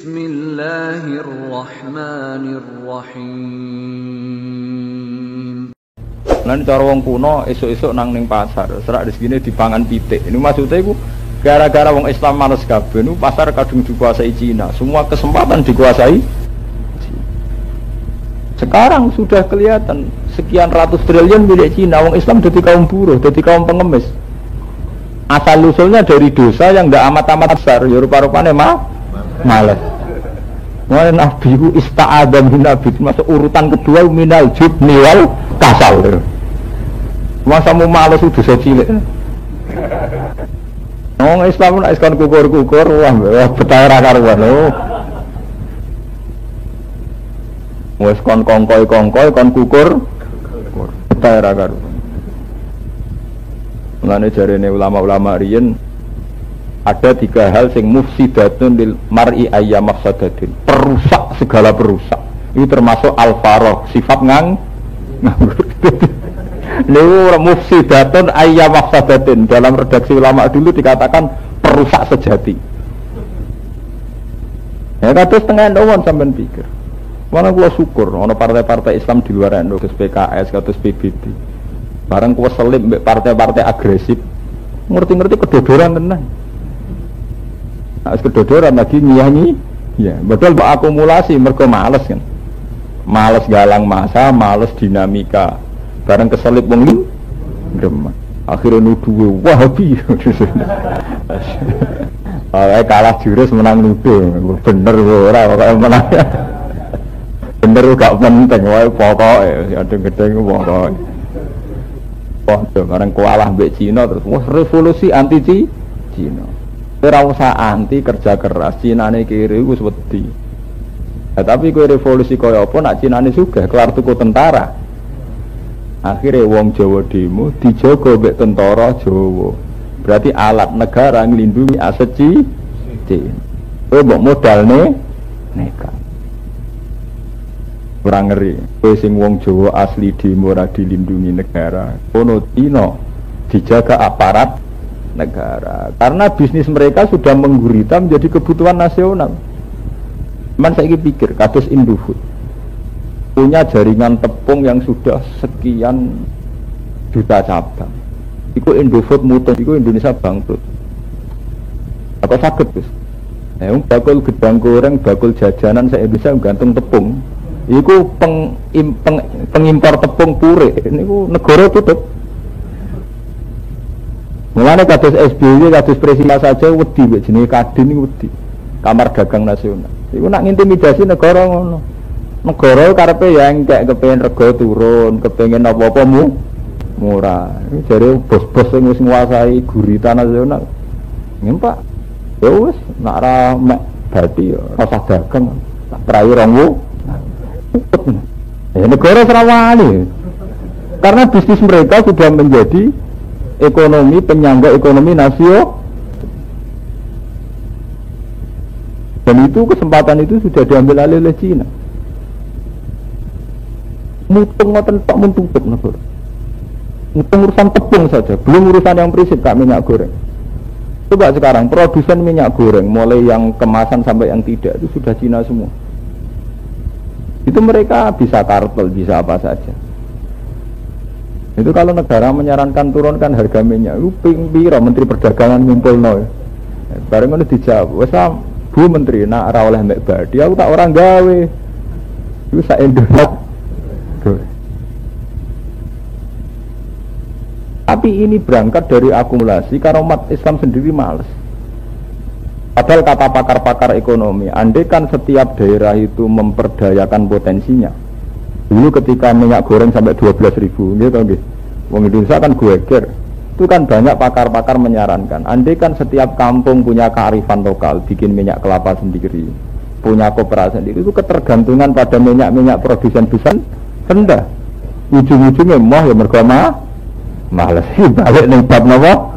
Bismillahirrahmanirrahim. Lan cara wong kuno esuk-esuk nang ning pasar, serak rezekine dipangan pitik. Ini maksudnya iku gara-gara wong Islam males kabeh niku pasar kadung dikuasai Cina. Semua kesempatan dikuasai Cina. Sekarang sudah kelihatan sekian ratus triliun milik Cina. Wong Islam dadi kaum buruh, dadi kaum pengemis. Asal usulnya dari dosa yang ndak amat-amat besar, ya rupa-rupane males. Mulai Nabi itu ista'adha min Nabi, masuk urutan kedua minal jubni wal kasal. Masa mau males udah cilik. Orang Islam nak iskon kukur-kukur, wah betah karuan. Wes kon kongkoi kon kukur, betah karuan. Mulane jarene ulama-ulama riyen ada 3 hal sing mufsidatun lil mar'i ayyam mafsadatin, perusak segala perusak. Itu termasuk al-faragh, sifat nganggur. Niku mufsidatun ayyam mafsadatin, dalam redaksi ulama dulu dikatakan perusak sejati. Ya kados tengah ndawon sampean pikir. Mana gua syukur ana partai-partai Islam di luar NU, kados PKS, kados PBB. Barang kuwi selip mbek partai-partai agresif. Ngerti-ngerti kedodoran tenan. Nah, kedodoran lagi nyanyi, ya betul pak akumulasi, mereka males kan, males galang masa, males dinamika, bareng keselip wong gremeng, akhirnya nuduh Wahabi, kalah jurus menang nuduh, bener ora pokoknya menang, bener gak penting, pokoknya ada gedeng pokoknya, bareng kalah mbek Cina terus, wah revolusi anti Cina. Ora usah anti kerja keras, Cinane kiri wis wedi. Tapi kowe revolusi kaya apa nak Cinane sugih kelar tuku tentara. Akhire wong Jawa demo dijaga mbek tentara Jawa. Berarti alat negara nglindungi aset Cina. Kowe mbok modalne nekat. Ora ngeri. Kowe sing wong Jawa asli demo ora dilindungi negara. Kono Cina dijaga aparat negara, karena bisnis mereka sudah menggurita menjadi kebutuhan nasional. Man saya pikir, kados Indofood punya jaringan tepung yang sudah sekian juta cabang. Iku Indofood mutung, iku Indonesia bangkrut. Atau sakit Gus? Bakul gedang goreng, bakul jajanan saya bisa gantung tepung. Iku pengimpor tepung pure. Ini negara tutup. Mulane kados SBY, kados presiden saja wedi mek jenenge Kadin iki wedi. Kamar Dagang Nasional. Iku nak ngintimidasi negara ngono. Negara karepe ya engkek kepengin rega turun, kepengin apa-apa murah. Jare bos-bos sing wis nguasai gurita nasional. Ngen Pak. Ya wis nak ra mek bathi ya rasa dagang. Tak prai rong ya negara serawani. Karena bisnis mereka sudah menjadi ekonomi penyangga ekonomi nasional, dan itu kesempatan itu sudah diambil alih oleh Cina. Mutung ngoten tok mun tutup negara. Mutung urusan tepung saja, belum urusan yang prinsip kak minyak goreng. Coba sekarang produsen minyak goreng mulai yang kemasan sampai yang tidak itu sudah Cina semua. Itu mereka bisa kartel, bisa apa saja. Itu kalau negara menyarankan turunkan harga minyak, itu piro Menteri Perdagangan ngumpulno. Bareng ngono dijawab, wes Bu Menteri nak ora oleh mek badi, aku tak orang gawe. Iku sak Indonesia. Tapi ini berangkat dari akumulasi karena umat Islam sendiri males. Padahal kata pakar-pakar ekonomi, andai kan setiap daerah itu memperdayakan potensinya. Dulu ketika minyak goreng sampai 12.000, gitu kan? Wong Indonesia kan geger. Itu kan banyak pakar-pakar menyarankan. Andai kan setiap kampung punya kearifan lokal, bikin minyak kelapa sendiri, punya koperasi sendiri, itu ketergantungan pada minyak produsen besar rendah. Ujung-ujungnya moh ya mergo males sih balik ning bab napa?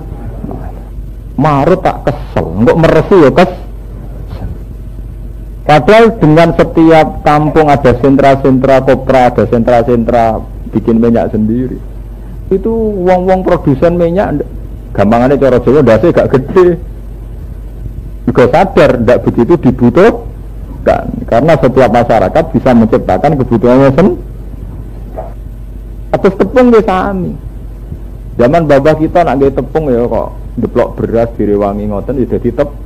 Marut tak kesel, enggak meresi ya padahal dengan setiap kampung ada sentra-sentra kopra, ada sentra-sentra bikin minyak sendiri. Itu wong-wong produsen minyak gampangannya cara Jawa ndase gak gede. Juga sadar ndak begitu Bukan, karena setiap masyarakat bisa menciptakan kebutuhannya sendiri. Atas tepung dia sami. Zaman babah kita nak nggih tepung ya kok deplok beras direwangi ngoten ya dadi tepung.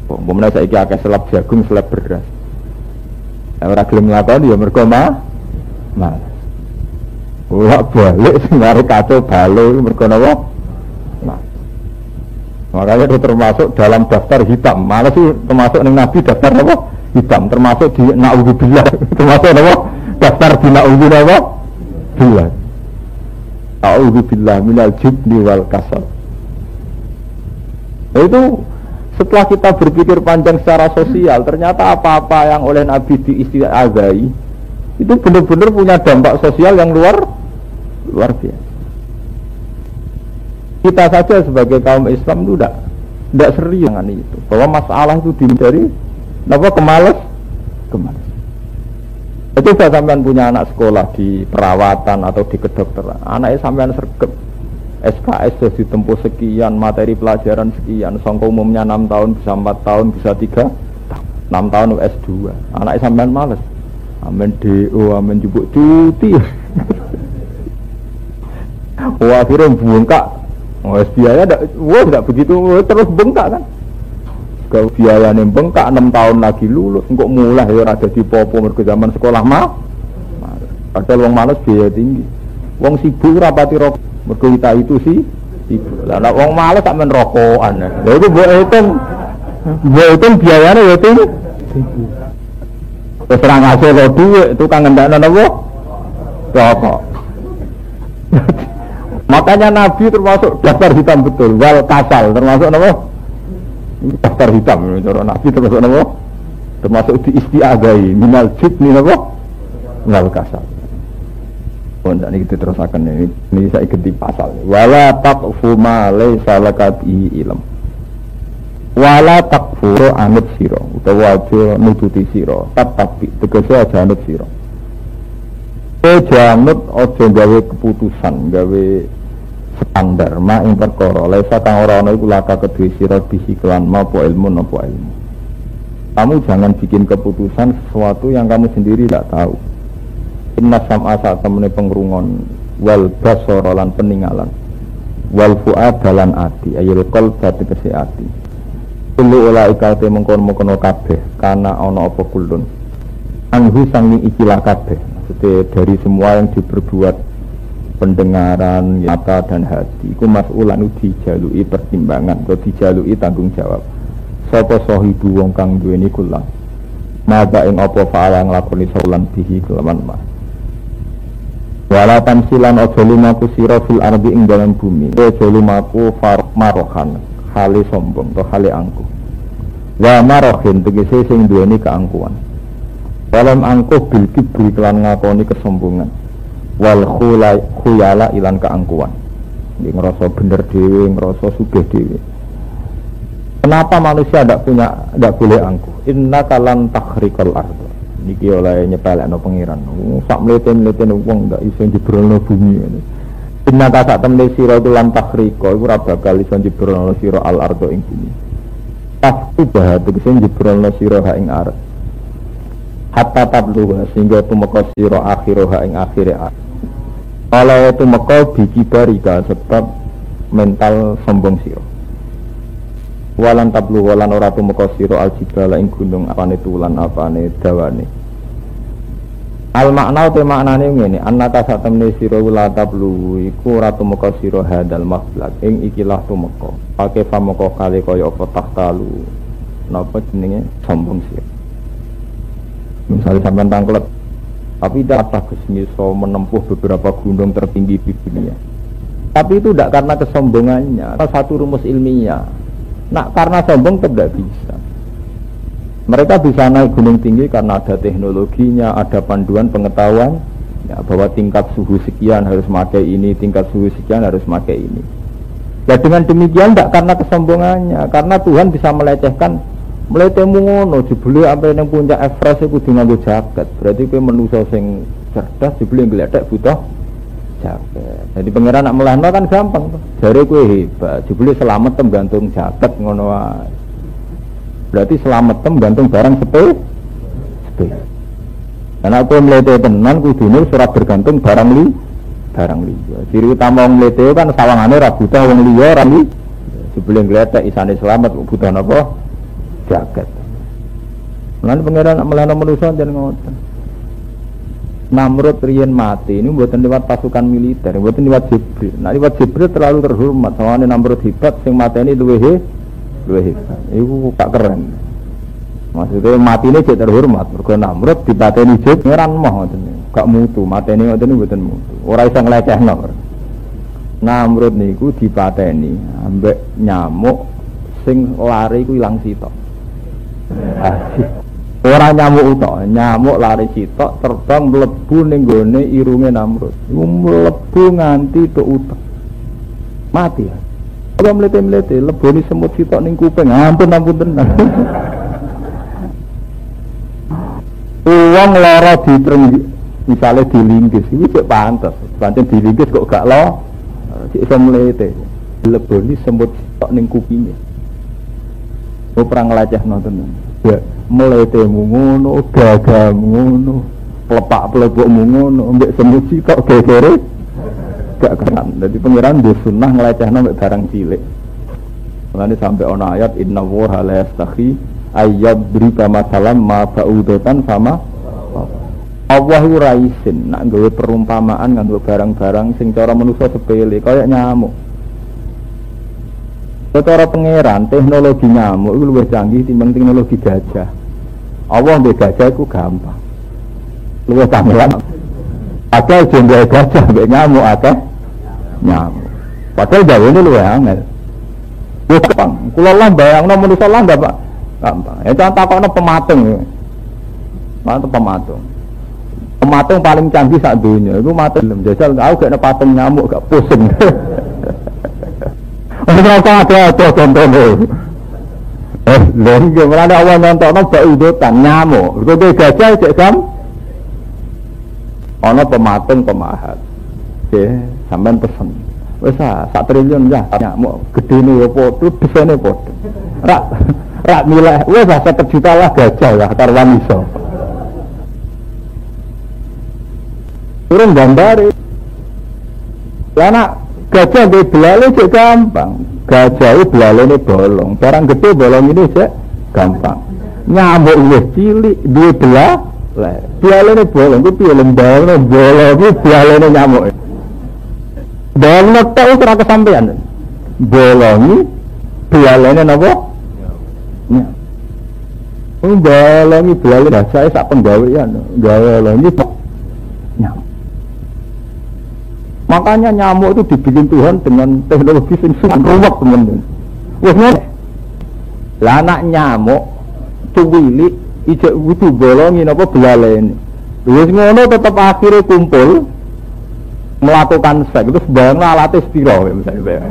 Pemenang saiki akeh selap jagung, selap beras. Ora gelem nglakoni ya mergo malas. Wah balik sing arep kacau balo mergo napa? Makanya itu termasuk dalam daftar hitam. Malah sih termasuk ning Nabi daftar apa? Hitam. Termasuk di naudzubillah. Termasuk apa? Daftar di naudzubillah apa? Billah. A'udzubillah minal jubni wal kasal. Itu setelah kita berpikir panjang secara sosial, ternyata apa-apa yang oleh Nabi diistiazai itu benar-benar punya dampak sosial yang luar biasa. Kita saja sebagai kaum Islam itu tidak serius dengan itu, bahwa masalah itu dihindari. Kenapa kemalas? Itu saya sampean punya anak sekolah di perawatan atau di kedokteran, anaknya sampean sergap SKS sudah ditempuh sekian, materi pelajaran sekian, sangka umumnya 6 tahun, bisa 4 tahun, bisa 3 6 tahun S2, anaknya sampean males, amin DO, amin jubuk cuti. Wah akhirnya bengkak, biaya tidak begitu terus bengkak kan. Kalau biayanya bengkak 6 tahun lagi lulus, kok mulai ya ada di popo mergo zaman sekolah padahal wong males biaya tinggi, wong sibuk rapati rokok mergo kita itu sih sibuk. Lah wong males tak men rokokan. Lha itu mbok hitung biayanya ya tinggi. Terus ora ngaso lo duit tukang ngendakno napa? Rokok. Makanya Nabi termasuk daftar hitam betul, wal kasal termasuk napa? Daftar hitam, cara Nabi termasuk apa? Termasuk diistiagai minal jubni apa? Minal kasal. Pondok ini kita terusakan ini saya ikuti pasal. Wala taqfu ma laysa laka bihi ilm. Wala taqfu anut sira utawa aja nututi sira. Tapi tegese aja anut sira. Aja anut aja gawe keputusan, gawe standar ma ing perkara lesa kang ora ana iku laka kedue sira bihi kelan apa ilmu. Kamu jangan bikin keputusan sesuatu yang kamu sendiri tidak tahu. Inna sam'a saat temene pengrungon wal basara lan peninggalan wal fuad dalan ati ayul qalb tegese ati. Kullu ulaika te mengkon-mengkon kabeh kana ana apa kulun. Anhu sangi ikilah kabeh. Maksudnya dari semua yang diperbuat pendengaran, mata dan hati iku mas'ulan dijalui pertimbangan atau dijalui tanggung jawab. Sapa sahibu wong kang duweni kula. Maba ing apa faala nglakoni saulan bihi kelawan ma. Wala tamsilan aja lumaku sira fil ardi ing dalam bumi. Aja lumaku marohan, hale sombong atau hale angkuh. Wa marohin tegese sing duweni keangkuhan. Dalam angkuh bil kibri kelan ngakoni kesombongan. Wal khuyala ilan keangkuhan. Dia ngerasa bener dewe, ngerasa sugih dewe. Kenapa manusia tidak boleh angkuh? Inna kalan takhrikal ardo. Niki oleh nyepelekno pengiran. Sak mlete-mlete wong ndak iso jebrono bumi. Inna ka sak temne sira lan takhriko iku ora bakal iso jebrono sira al ardo ing bumi. Pasti bahwa tegese jebrono sira ha ing arep. Hatta tablu sehingga tumeka sira akhiroha ing akhire. Kalau itu maka bikibarika sebab mental sombong siro. Walan tablu walan ora tumeka siro aljibala ing gunung apane tulan apane dawane. Al makna te maknane ngene, annaka satemene siro la tablu iku ora tumeka siro hadal maflak ing ikilah tumeka. Pake pamoko kali kaya apa tahtalu. Napa jenenge sombong siro. Misalnya sampean tangklet tapi tidak atas so menempuh beberapa gunung tertinggi di dunia. Tapi itu tidak karena kesombongannya, satu rumus ilmiah. Nah karena sombong tidak bisa. Mereka bisa naik gunung tinggi karena ada teknologinya, ada panduan pengetahuan ya, bahwa tingkat suhu sekian harus pakai ini, tingkat suhu sekian harus pakai ini. Ya dengan demikian tidak karena kesombongannya, karena Tuhan bisa melecehkan. Mulai temu ngono, jebule apa yang puncak Everest itu nganggo jaket. Berarti kowe manusa sing cerdas jebule ngledek butuh jaket. Jadi pangeran nak melahno kan gampang to. Jare kowe hebat, jebule selamat gantung jaket ngono wae. Berarti selamat gantung barang Karena aku mlete tenan kudune surat bergantung barang liya. Ciri utama wong mlete kan sawangane ra buta wong liya ra li. Sebelum ngletek isane selamat buta napa? Jagat. Lan pangeran melana manusa jan ngoten. Namrud riyen mati ini mboten liwat pasukan militer, mboten liwat Jibril. Nah liwat Jibril terlalu terhormat, soalnya Namrud hebat sing mateni luwih hebat. Iku gak keren. Maksudnya matine cek terhormat, mergo Namrud dipateni Jibril ngeran moh ngoten. Gak mutu, mateni ngoten mboten mutu. Ora iso nglecehno. Namrud niku dipateni ambek nyamuk sing lari ku ilang sitok. Ora nyamuk utok, nyamuk lari sitok terbang mlebu ning gone irunge Namrud. Iku mlebu nganti tok utek. Mati ya. Ora mlete-mlete leboni semut sitok ning kuping. Ampun tenan. Wong lara ditrenggi, misale dilinggis, iki cek pantes. Pancen dilinggis kok gak lo, cek iso mlete. Leboni semut sitok ning kupinge. Perang lecehno tenan. Ya, mletemu ngono, gagamu ngono, plepak-plepukmu ngono, mbek semut sitok gegere gak keren. Dadi pangeran ndek sunah nglecehno mek barang cilik. Mulane sampai ana ayat inna wa la yastahi ayyadrika masalam ma ba'udatan sama Allah ora isin nak gawe perumpamaan nganggo barang-barang sing cara manusa sepele kaya nyamuk. Secara pangeran teknologi nyamuk itu lebih canggih timbang teknologi gajah. Allah mbek gajah itu gampang. Luwih canggih. Akeh jenenge gajah mbek nyamuk akeh nyamuk. Padahal gawe ini luwih angel. Yo gampang. Kula lah bayangno manusa lah Pak. Gampang. Ya contoh takokno pematung. Mantep pematung. Pematung paling canggih sak donya iku matung jajal aku gak patung nyamuk gak pusing. Ora ada contohnya. Lha iki ora ana wong nontono bak udutan nyamuk. Mergo gajah cek kan ana pematung pemahat. Nggih, sampean pesen. Wis sak triliun ya nyamuk gedene ya padha, besene padha. Rak milih wis 1 juta lah gajah ya karwan iso. Turun gambare. Lah nak gajah di belalai cek gampang. Gajah itu belalai ini bolong. Barang gede bolong ini cek gampang. Nyamuk wis cilik di belalai. Belalai ini bolong. Itu lembang bolong itu belalai ini nyamuk. Bolong itu ora kesampean. Bolong ini belalai ini apa? Bolong ini belalai. Saya sak penggawean. Bolong ini nyamuk. Makanya nyamuk itu dibikin Tuhan dengan teknologi yang sangat rumit teman-teman. Wah ngono. Lah anak nyamuk cuwili ijek wudu bolongin apa belalene. Wis ngono tetep akhirnya kumpul melakukan seks terus bayang alatnya spiro misalnya.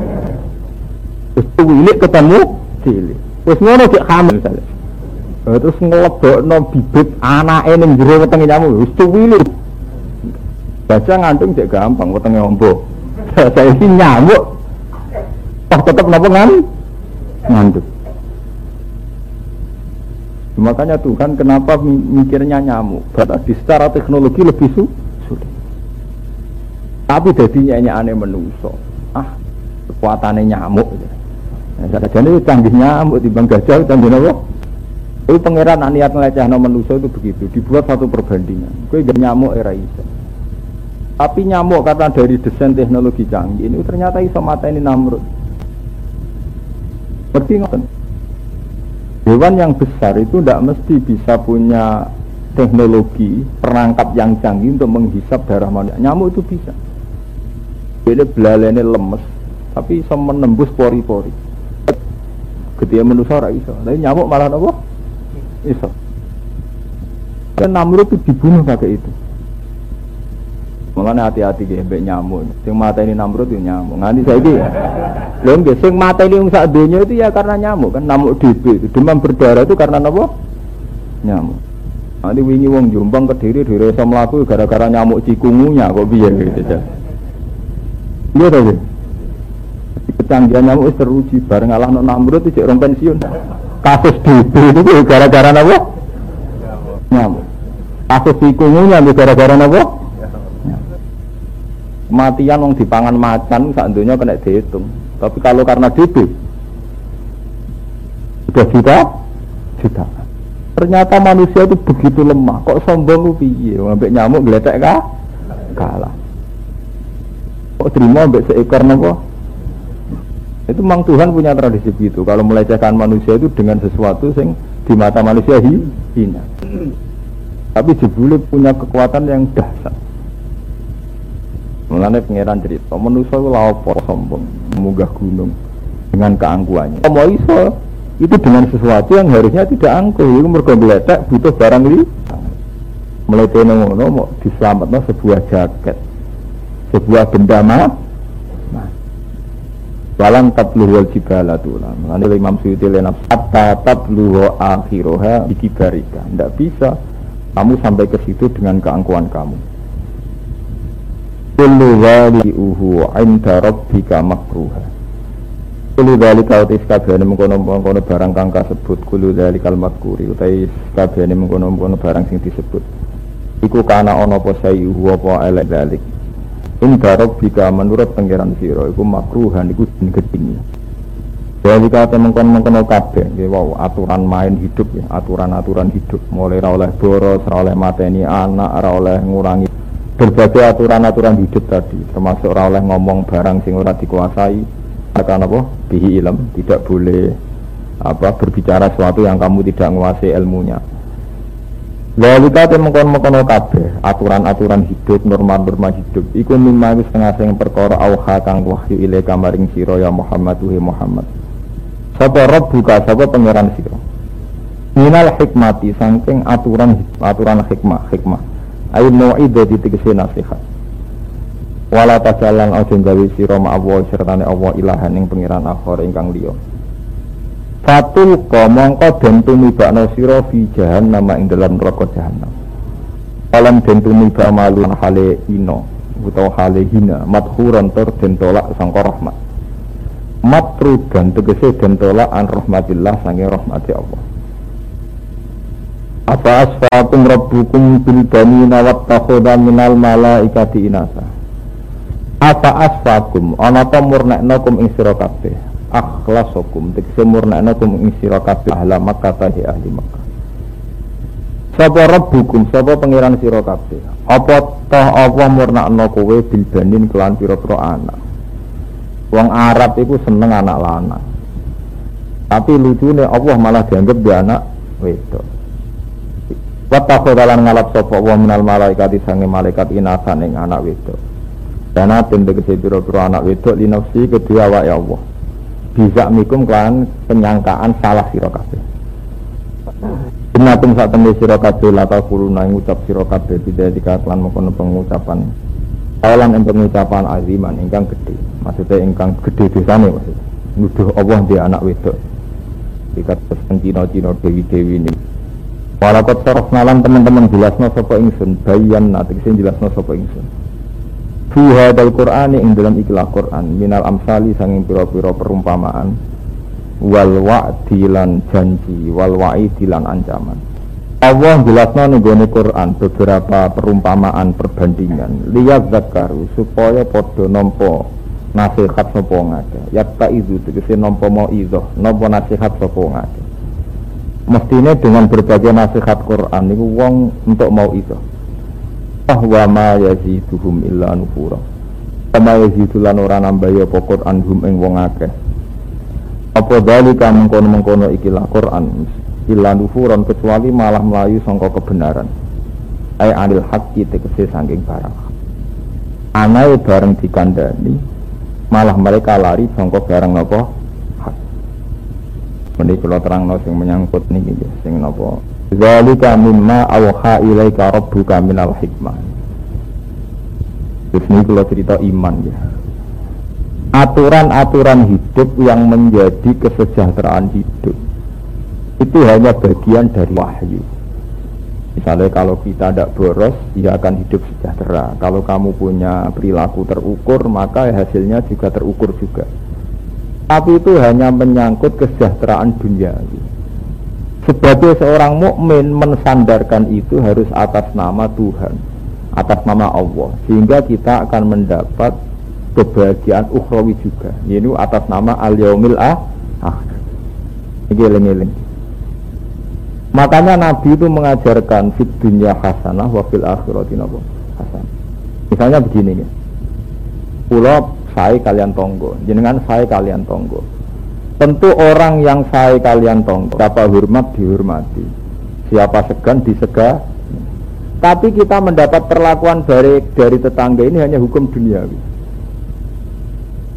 Terus cuwili ketemu cilik. Wis ngono cek hamil misalnya. Terus ngelebokno bibit anake ning jero wetenge nyamuk wis cuwili. Baca ngantung cek gampang, wetenge ombo. Saya ini nyamuk, tetap napa ngantuk. Makanya Tuhan kenapa mikirnya nyamuk? Berarti secara teknologi lebih sulit. Tapi jadinya aneh menungso. Kekuatannya nyamuk. Jadi canggih nyamuk dibanding gajah, canggih apa? Itu pangeran niat ngelecehno menungso itu begitu. Dibuat satu perbandingan. Kowe nyamuk era isa. Tapi nyamuk karena dari desain teknologi canggih ini ternyata iso mateni Namrud. Berarti ngoten. Hewan yang besar itu tidak mesti bisa punya teknologi perangkap yang canggih untuk menghisap darah manusia. Nyamuk itu bisa. Dia belalainya lemes, tapi iso menembus pori-pori. Ketika manusia ora iso. Tapi nyamuk malah apa? Iso. Dan Namrud itu dibunuh pakai itu. Makanya hati-hati nggih mbek nyamuk. Sing mateni Namrud yo nyamuk. Nganti saiki lho nggih sing mateni wong sak donya itu ya karena nyamuk kan nyamuk DB itu. Demam berdarah itu karena apa? Nyamuk. Nanti wingi wong Jombang Kediri iso mlaku gara-gara nyamuk cikungunya kok piye gitu aja. Iya to nggih. Kecanggihan nyamuk wis teruji bareng ngalahno Namrud itu cek rong pensiun. Kasus DB itu gara-gara apa? Nyamuk. Kasus ikungunya gara-gara apa? Kematian yang dipangan macan sak dunya kena dihitung. Tapi kalau karena DB sudah juta. Ternyata manusia itu begitu lemah. Kok sombong piye? Ambek nyamuk gletek kalah. Kok terima ambek seekor napa? Itu memang Tuhan punya tradisi begitu. Kalau melecehkan manusia itu dengan sesuatu yang di mata manusia hina. Tapi jebule punya kekuatan yang dahsyat. Mulane pangeran cerita, manusia itu lha apa sombong, munggah gunung dengan keangkuhannya. Mau iso itu dengan sesuatu yang harusnya tidak angkuh. Iku mergo gletek butuh barang li. Mletene ngono mau diselametno sebuah jaket. Sebuah benda Walan tabluh wal jibala tulan. Mulane Imam Suyuti lenap hatta tabluh akhiroha bikibarika. Tidak bisa kamu sampai ke situ dengan keangkuhan kamu. Kullu wali'uhu 'inda rabbika makruha. Kullu dzalika utis kabehane mengkono-mengkono barang kang kasebut kullu dzalikal makuri utais kabehane mengkono-mengkono barang sing disebut. Iku kana ana apa sayuhu apa elek dzalik. Inda rabbika menurut pangeran sira iku makruhan iku gedhingi. Dzalika mengkono-mengkono kabeh nggih wow aturan main hidup ya, aturan-aturan hidup mulai ra oleh boros, ra oleh mateni anak, ra oleh ngurangi berbagai aturan-aturan hidup tadi, termasuk ora oleh ngomong barang sing ora dikuasai, karena apa? Bihi ilm, tidak boleh berbicara sesuatu yang kamu tidak menguasai ilmunya. Lalu kita mengkono kabeh aturan-aturan hidup, norma-norma hidup. Iku mimma wis setengah sing perkara auha kang wahyu ilaika maring sira ya Muhammad wa Muhammad. Sapa rabbuka sapa pangeran sira. Minal hikmati saking aturan hikmah. Ayo mau'idah ditegesi nasihat. Wala tajalan aja gawe sira ma'awa sertane Allah ilahan ing pengiran akhir ingkang liya. Fatul mongko den tumibakna sira fi jahannam ing dalam neraka jahannam. Alam den tumibak malun hale ino utawa hale hina madhuran tur den tolak sangka rahmat. Matrudan tegese den tolak an rahmatillah sange rahmati Allah. Apa asfa'akum rabbukum bil banina wattakhadha minal malaikati inasa. Apa asfa'akum ana ta murneknakum ing sira kabeh. Akhlasakum tegese murneknakum ing sira kabeh ahli Makkah ahli Makkah. Sapa rabbukum sapa pangeran sira kabeh. Apa ta apa murnekna kowe bil banin kelan pira-pira anak. Wong Arab iku seneng anak lanang. Tapi lucune Allah malah dianggap dia anak wedok. Wattakhadha ngalap sapa wa minal malaikati sange malaikat inasan ing anak wedok. Dana tegese pira-pira anak wedok linafsi kedua awake Allah. Bisa mikum kan penyangkaan salah sira kabeh. Inatum sak tembe sira kabeh lata kuluna ngucap sira kabeh bidalika lan mengkono pengucapan. Awalan ing pengucapan aziman ingkang gedhe. Maksudnya ingkang gedhe dosane maksud. Nuduh Allah dia anak wedok. Ikat Cina-Cina dewi-dewi ini. Walakot saraf nalan teman-teman jelasno sapa ingsun bayan nanti sing jelasno sapa ingsun. Fi hadzal Qur'ani ing dalam ikhlas Qur'an minal amsali sanging pira-pira perumpamaan wal wa'di lan janji wal wa'idi lan ancaman. Allah jelasno ning gone Qur'an beberapa perumpamaan perbandingan liyaz zakaru supaya padha nampa nasihat sapa ngake. Yatta izu tegese nampa mauizah, nampa nasihat sapa ngake. Mestinya dengan berbagai nasihat Quran itu wong untuk mau itu. Wa ma yaziduhum illa nufura. Kama yazidulan ora nambah ya Quran hum ing wong akeh. Apa dalika mengkono-mengkono ikilah Quran illa nufuran kecuali malah melayu sangka kebenaran. Ai anil haqqi tegese saking barang. Anae bareng dikandani malah mereka lari sangka barang napa? Menika kula terangno sing menyangkut niki nggih sing napa zalika mimma awha ilaika rabbuka minal hikmah. Terus niki kula cerita iman ya. Aturan-aturan hidup yang menjadi kesejahteraan hidup itu hanya bagian dari wahyu. Misalnya kalau kita tidak boros, dia akan hidup sejahtera. Kalau kamu punya perilaku terukur, maka hasilnya juga terukur juga. Tapi itu hanya menyangkut kesejahteraan dunia. Sebagai seorang mukmin mensandarkan itu harus atas nama Tuhan, atas nama Allah, sehingga kita akan mendapat kebahagiaan ukhrawi juga, yaitu atas nama al-yaumil akhir. Ini eling-eling. Makanya Nabi itu mengajarkan fid dunya hasanah wa fil akhirati hasanah. Misalnya begini ya. Kula sae kalian tonggo, jenengan sae kalian tonggo. Tentu orang yang sae kalian tonggo, siapa hormat dihormati, siapa segan disegah. Tapi kita mendapat perlakuan dari tetangga ini hanya hukum duniawi.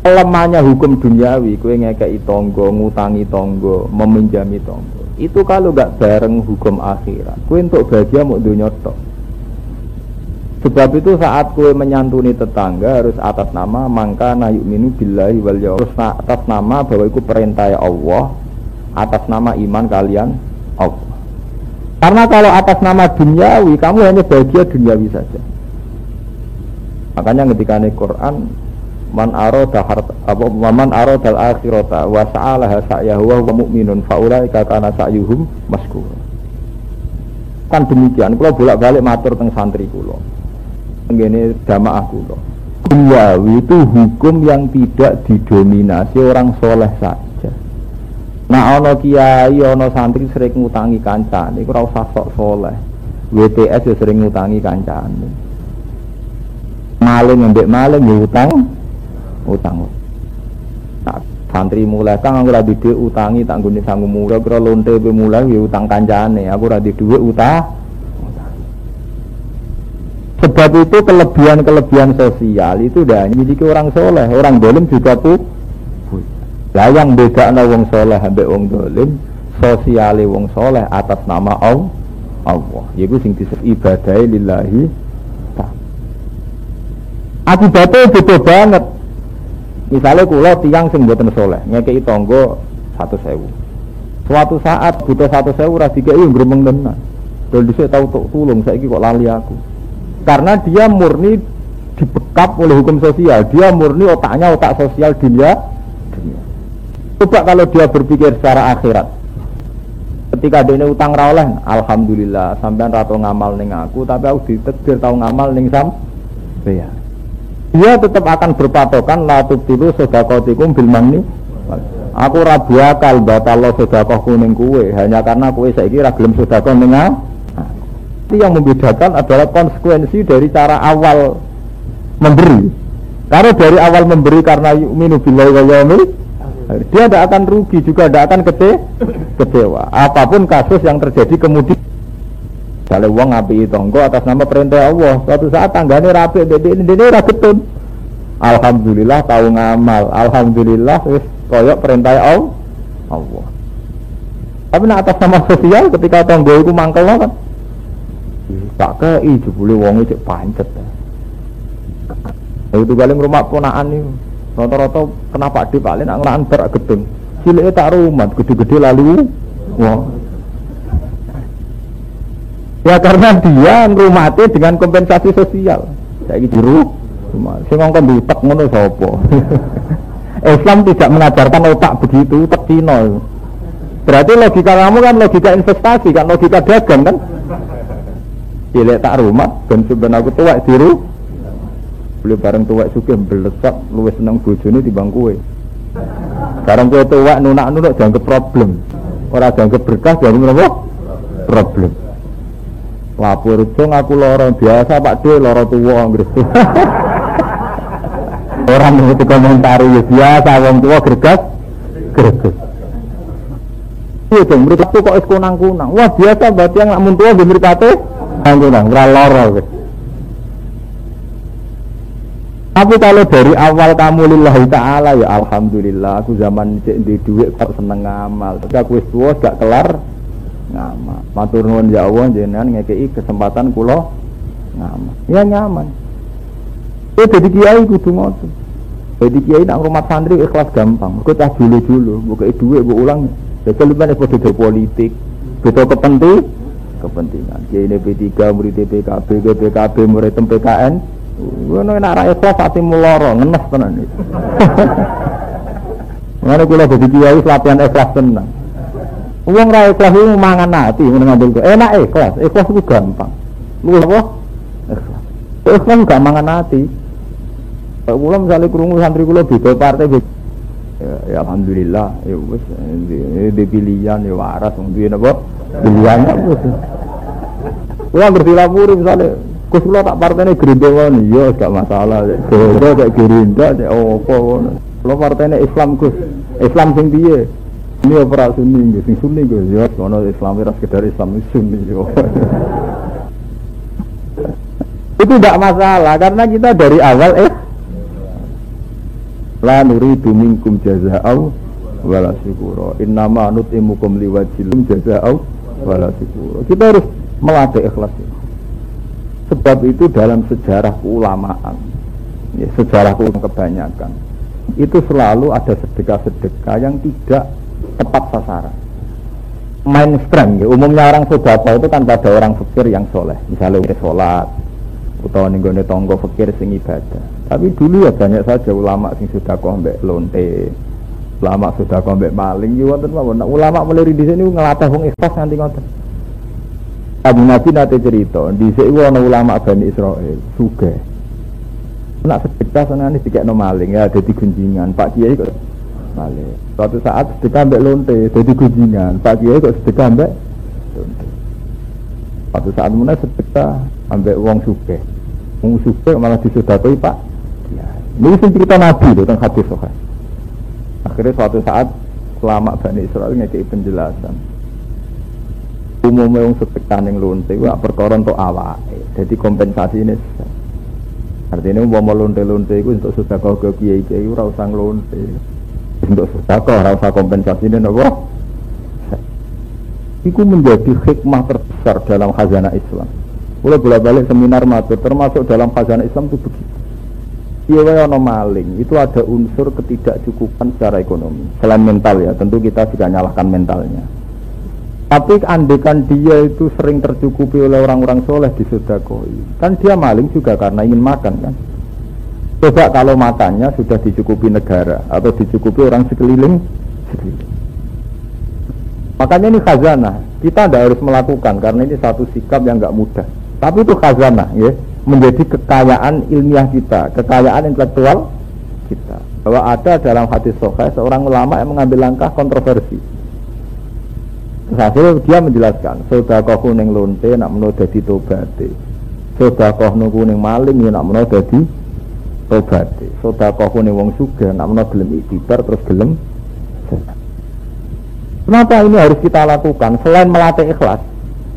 Lemahnya hukum duniawi, kowe ngekeki tonggo, ngutangi tonggo, meminjami tonggo. Itu kalau gak bareng hukum akhirat, kowe untuk bahagia mau dunia tok. Sebab itu saat kowe menyantuni tetangga harus atas nama mangka na yu'minu billahi wal yaumil akhir, atas nama bahwa itu perintah Allah, atas nama iman kalian Allah. Karena kalau atas nama duniawi, kamu hanya bahagia duniawi saja. Makanya ketika di Quran, man arada al akhirata wa sa'alaha sa'yahu wa mu'minun fa ulaika kana sa'yuhum maskura. Kan demikian, kula bolak-balik matur teng santri kula. Ngene jamaah kula. Duniawi itu hukum yang tidak didominasi orang soleh saja. Nah ana kiai, ana santri sering ngutangi kancane, iku ora usah sok soleh. WTS ya sering ngutangi kancane. Maling mbek maling ya utang. Nah, santri mulai kang aku ora duwe utangi tak nggone sangu murah kira lonte pe mulai ya utang kancane, aku ora duwe utang. Sebab itu kelebihan sosial itu dah miliki orang soleh, orang dolim juga tuh. Lah yang beda ana wong soleh ambek wong dolim, sosiale wong soleh atas nama Allah. Yaiku sing disebut ibadahe lillahi ta'ala. Akibatnya beda banget. Misalnya kula tiyang sing mboten soleh, ngekeki tangga 100.000. Suatu saat butuh 100.000 ora dikeki gremeng tenan. Dol dhisik tau tulung, saiki kok lali aku. Karena dia murni dibekap oleh hukum sosial, dia murni otaknya otak sosial dunia. Coba kalau dia berpikir secara akhirat, ketika dia utang rawleh, alhamdulillah sampean ra tau ngamal ning aku, tapi aku ditakdir tau ngamal ning sampeyan. Dia tetap akan berpatokan la tubtilu sedaqatikum bil manni. Aku ora bakal batal sedekahku ning kowe hanya karena kowe saiki ra gelem sedekah ning aku. Itu yang membedakan adalah konsekuensi dari cara awal memberi. Karena dari awal memberi karena yu'minu billahi wal yaumil akhir, dia tidak akan rugi juga, tidak akan kecewa. Apapun kasus yang terjadi kemudian. Kalau uang ngapi tonggo atas nama perintah Allah, suatu saat tanggane rapi, ini ora ketun. Alhamdulillah tahu ngamal, alhamdulillah wis koyok perintah Allah. Tapi nak atas nama sosial ketika tonggo itu mangkel kan. Tak kei jebule wong cek pancet. Itu kali rumah ponakan itu. Rata-rata kenapa di Pak Lin nak berak gedung. Cilike tak rumah, gede-gede lalu. Wah. Ya karena dia ngrumate dengan kompensasi sosial. Saiki jero rumah. Sing ngongkon diutek ngono sapa? Islam tidak mengajarkan otak begitu, otak Cina. Berarti logika kamu kan logika investasi, kan logika dagang kan? Cilik tak rumah, dan sebenarnya aku tuwek diru. Beli bareng tuwek sugih mblesak, luwih seneng bojone timbang kowe. Bareng kowe tuwek nunak-nunak dianggap problem. Ora dianggap berkah, dianggap apa? Problem. Lapor cung aku lara biasa Pak De lara tuwa ngres. Orang mesti komentari ya biasa wong tuwa gregas. Iya dong, mripate kok wis kunang-kunang. Wah biasa berarti yang nak mun tuwa nggih mripate kunang, ora lara wis. Tapi kalau dari awal kamu lillahi ta'ala ya alhamdulillah, aku zaman cek di duit kok seneng ngamal. Tapi aku wis tuwa gak kelar ngamal. Matur nuwun ya Allah jenengan ngekeki kesempatan kula ngamal. Ya nyaman. Jadi kiai kudu ngoten. Jadi kiai nak rumah santri ikhlas gampang. Kok tak dulu, buka duit mbok ulang. Jadi lebih beda politik, beda kepentingan. Kiai P3 murid PKB, PKB murid PKN. Ngono nek ra ikhlas ati muloro ngenes tenan iki. Mane kula dadi kiai latihan ikhlas tenan. Wong ra ikhlas iku mangan ati ngene ngandel kok. Enak ikhlas. Ikhlas iku gampang. Lu apa? Ikhlas. Ikhlas gak mangan ati. Kula misale krungu santri kula beda partai ya alhamdulillah ya wis di pilihan ya waras wong duwe napa pilihan wis. Kula bertilapuri misale Gus kula tak partene Gerindra wae ya gak masalah. Gerindra kayak Gerindra opo ngono. Kula partene Islam Gus. Islam sing piye? Ini opera Sunni, sing Sunni Gus. Ya ono Islam ora sekedar Islam Sunni yo. Itu tidak masalah karena kita dari awal la nuridu minkum jazaa'u wala syukura innama nut'imukum liwajhilum jazaa'u wala syukura. Kita harus melatih ikhlas. Sebab itu dalam sejarah keulamaan, ya, sejarah kebanyakan itu selalu ada sedekah-sedekah yang tidak tepat sasaran. Mainstream, ya. Umumnya orang sedekah itu kan pada orang fakir yang soleh, misalnya sholat atau ninggone tonggo fakir sing ibadah. Tapi dulu ya banyak saja ulama sing sedekah mbek lonte, ulama sedekah mbek maling. Ya wonten mawon. Ulama mulai di sini ngelatih wong ikhlas nganti ngoten. Abu Nabi nate cerita, dhisik ana ulama Bani Israil, sugih. Nak sedekah senane dikekno maling ya dadi gunjingan. Pak Kiai kok maling. Suatu saat sedekah mbek lonte dadi gunjingan. Pak Kiai kok sedekah mbek lonte. Suatu saat meneh sedekah ambek wong sugih. Wong sugih malah disedekoi Pak Kiai. Ini sing cerita Nabi lho teng hadis sahih. Akhirnya suatu saat ulama Bani Israil ngekeki penjelasan. Umumnya yang sedekah ning lonte ku perkara entuk awake. Dadi kompensasi ini. Artinya umpama lonte-lonte iku untuk sedekah ke kiai-kiai ora usah lonte. Untuk sedekah ora usah kompensasine napa? Iku menjadi hikmah terbesar dalam khazanah Islam. Kula bolak-balik seminar matur termasuk dalam khazanah Islam itu begitu. Iya wae ana maling, itu ada unsur ketidakcukupan secara ekonomi. Selain mental ya, tentu kita juga nyalahkan mentalnya. Tapi andekan dia itu sering tercukupi oleh orang-orang soleh di sedekah, kan dia maling juga karena ingin makan kan. Coba kalau makannya sudah dicukupi negara atau dicukupi orang sekeliling. Makanya ini khazanah, kita tidak harus melakukan karena ini satu sikap yang enggak mudah. Tapi itu khazanah ya, menjadi kekayaan ilmiah kita, kekayaan intelektual kita. Bahwa ada dalam hadis sahih seorang ulama yang mengambil langkah kontroversi. Hasil dia menjelaskan, sedekah ning lonte nak menawa dadi tobate. Sedekah ning maling ya nak menawa dadi tobate. Sedekah ning wong sugih nak menawa gelem iktibar terus gelem. Kenapa ini harus kita lakukan selain melatih ikhlas?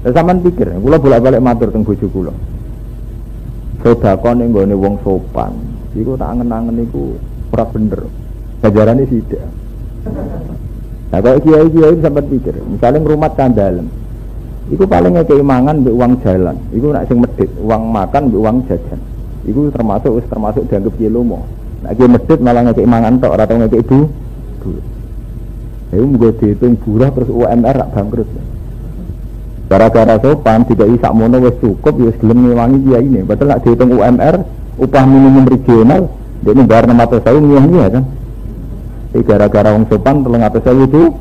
Sampeyan pikir, kula bolak-balik matur teng bojo kula. Sedekah ning gone wong sopan, iku tak angen-angen iku ora bener. Ajarane sithik. Nah kalau kiai-kiai sampai pikir, misalnya ngerumat kandalem, itu paling ngekei mangan be uang jalan, itu nak sing medit, uang makan be uang jajan, itu termasuk dianggap kiai lomo. Nak kiai medit malah ngekei mangan tok, atau ngekei du. Itu juga dihitung burah terus UMR rak bangkrut. Gara-gara sopan tidak isak mono wes cukup, wes gelem ngewangi kiai ini. Padahal nak dihitung UMR, upah minimum regional, dia ini bayar 600.000 ngiah kan. Gara-gara wong sopan 300.000 itu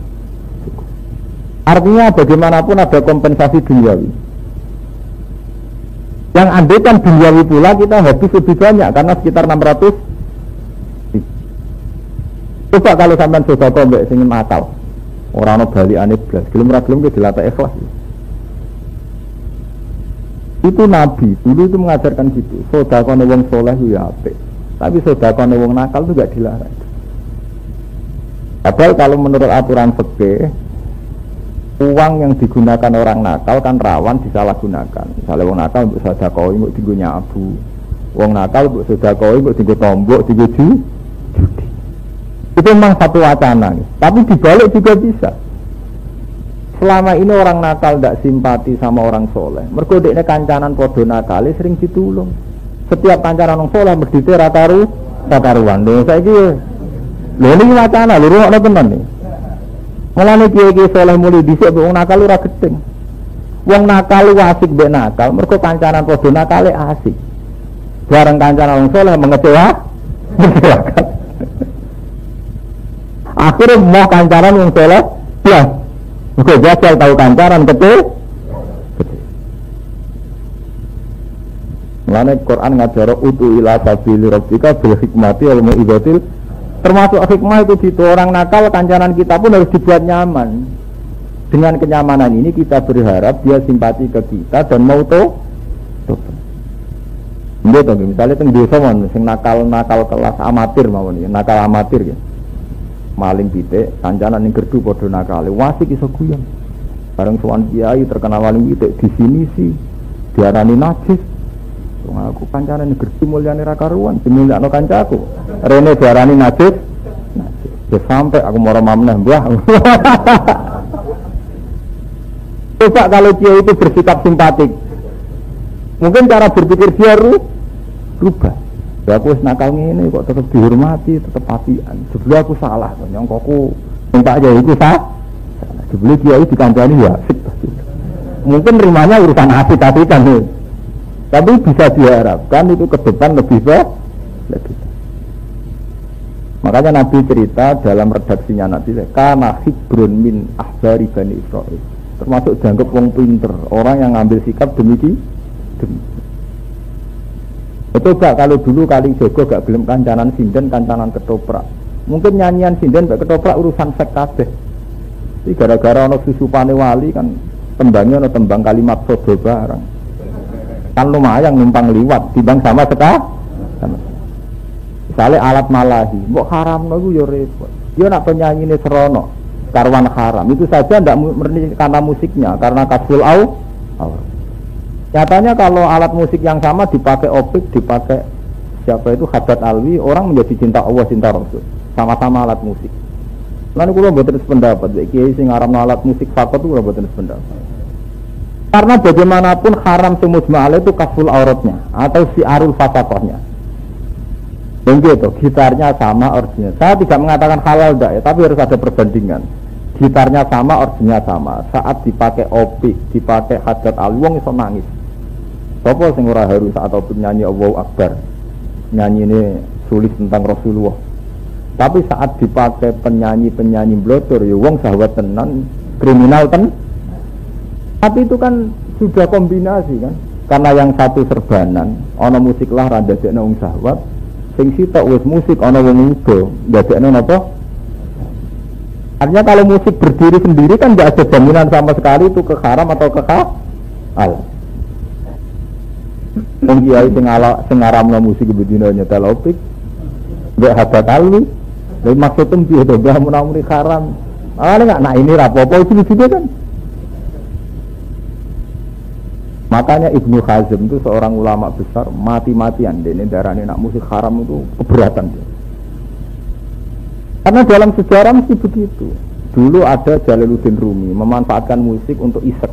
artinya bagaimanapun ada kompensasi duniawi yang andaikan duniawi pula kita habis lebih banyak karena sekitar 600. Coba kalau sampean sedekah mbek sing nakal ora ana balikane blas gelem ra gelem ki dilatih ikhlas. Itu Nabi dulu itu mengajarkan gitu, sedekah wong saleh ya apik tapi sedekah wong nakal itu enggak dilarang. Padahal kalau menurut aturan fikih, uang yang digunakan orang nakal kan rawan disalahgunakan. Misalnya wong nakal untuk sedekah untuk dienggo nyabu, wong nakal untuk sedekah untuk dienggo tombok, dienggo judi. Itu memang satu wacana, tapi dibalik juga bisa. Selama ini orang nakal tidak simpati sama orang soleh. Mergo dekne kancanan padha nakal sering ditulung. Setiap kancanan orang soleh mesti rakaruan. Lho saiki lho ini wacana, lho rungokno tenan nih. Mulane kiai-kiai saleh mulih dhisik wong nakal ora gedeng. Wong nakal asik mbek nakal, mergo kancanan padha nakale asik. Bareng kancanan wong saleh mengecewakan. Akhirnya mau kancanan wong saleh, ya. Oke, jajal tahu kancaran kecil. Mulane Quran ngajaro utu ila sabili rabbika bil hikmati wal mau'izatil. Termasuk hikmah itu gitu, orang nakal kancanan kita pun harus dibuat nyaman. Dengan kenyamanan ini kita berharap dia simpati ke kita dan mau tobat. Nggih to, misalnya teng desa mon sing nakal kelas amatir mawon ya, nakal amatir ya. Maling pitik, kancanan ning gerdu padha nakale, wasik iso guyon. Bareng sowan kiai terkenal maling pitik di sini sih diarani najis. Wong aku kancanan ning gerdu mulyane ra karuan, dimulyakno kancaku. Rene diarani najis. Najis. Sampai aku moro mamneh, Mbah. Coba kalau kiai itu bersikap simpatik. Mungkin cara berpikir dia rubah. Ya aku nakal ngene kok tetap dihormati, tetap apian. Sebelum aku salah, nyongkoku minta aja itu sah. Sebelum kiai dikancani ya asik. Mungkin rimanya urusan asik kan. Tapi bisa diharapkan itu ke depan lebih baik. Makanya Nabi cerita dalam redaksinya Nabi, kana hibrun min ahbari Bani Israil. Termasuk dianggap wong pinter, orang yang ngambil sikap demikian. Coba kalau dulu kali Jogo gak gelem kancanan sinden, kancanan ketoprak. Mungkin nyanyian sinden mbek ketoprak urusan sek kabeh. Iki gara-gara ana susupane wali kan tembangnya ana tembang kalimat sodo barang. Kan lumayan numpang liwat timbang sama sama. Misalnya alat malahi, mbok haramno iku ya repot. Ya nak penyanyine serono karwan haram. Itu saja ndak murni karena musiknya, karena kasful au. Nyatanya kalau alat musik yang sama dipakai opik, dipakai siapa itu Haddad Alwi, orang menjadi cinta Allah, cinta Rasul. Sama-sama alat musik. Lalu kalau mboten sependapat, kiai sing ngaramno alat musik fakot itu mboten sependapat. Karena bagaimanapun haram semujma'al itu kasful auratnya atau siarul fasakohnya. Begitu, gitarnya sama originnya. Saya tidak mengatakan halal enggak ya, tapi harus ada perbandingan. Gitarnya sama, originnya sama. Saat dipakai opik, dipakai Haddad Alwi, wong iso nangis. Sopo sing ora haru saat opik nyanyi Allahu Akbar. Nyanyi ini sulit tentang Rasulullah. Tapi saat dipakai penyanyi blotor ya wong sahabat tenan, kriminal kan. Tapi itu kan sudah kombinasi kan. Karena yang satu serbanan, ana musik lah ra ndadekno wong sahabat. Sing sitok wis musik ana wong uga ndadekno napa? Artinya kalau musik berdiri sendiri kan enggak ada jaminan sama sekali itu ke haram atau ke halal. Wong kiai sing ngaramno musik bedino nyetel opik. Mbek Haddad Alwi. Lha maksudnya piye to mbah menawa haram. Enggak ini ra apa-apa itu kan. Makanya Ibnu Hazm itu seorang ulama besar mati-matian dene darane nak musik haram itu keberatan dia. Karena dalam sejarah mesti begitu. Dulu ada Jalaluddin Rumi memanfaatkan musik untuk isek,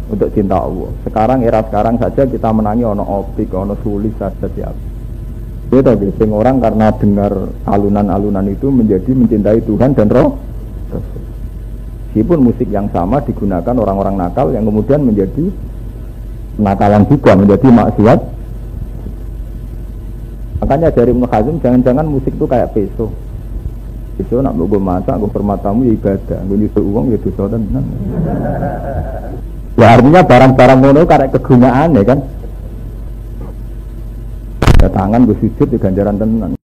untuk cinta Allah. Sekarang era sekarang saja kita menangi ono opik, ono sulis saja siap. Beda sing orang karena dengar alunan-alunan itu menjadi mencintai Tuhan dan Roh. Meskipun musik yang sama digunakan orang-orang nakal yang kemudian menjadi nakalan juga, menjadi maksiat. Makanya dari Ibnu Hazm jangan-jangan musik itu kayak peso. Peso nak gue masak, gue permatamu ya ibadah, gue nyusul uang ya dosa tenan. Ya artinya barang-barang mono karek kegunaan ya kan. Ya tangan gue sujud di ganjaran tenan.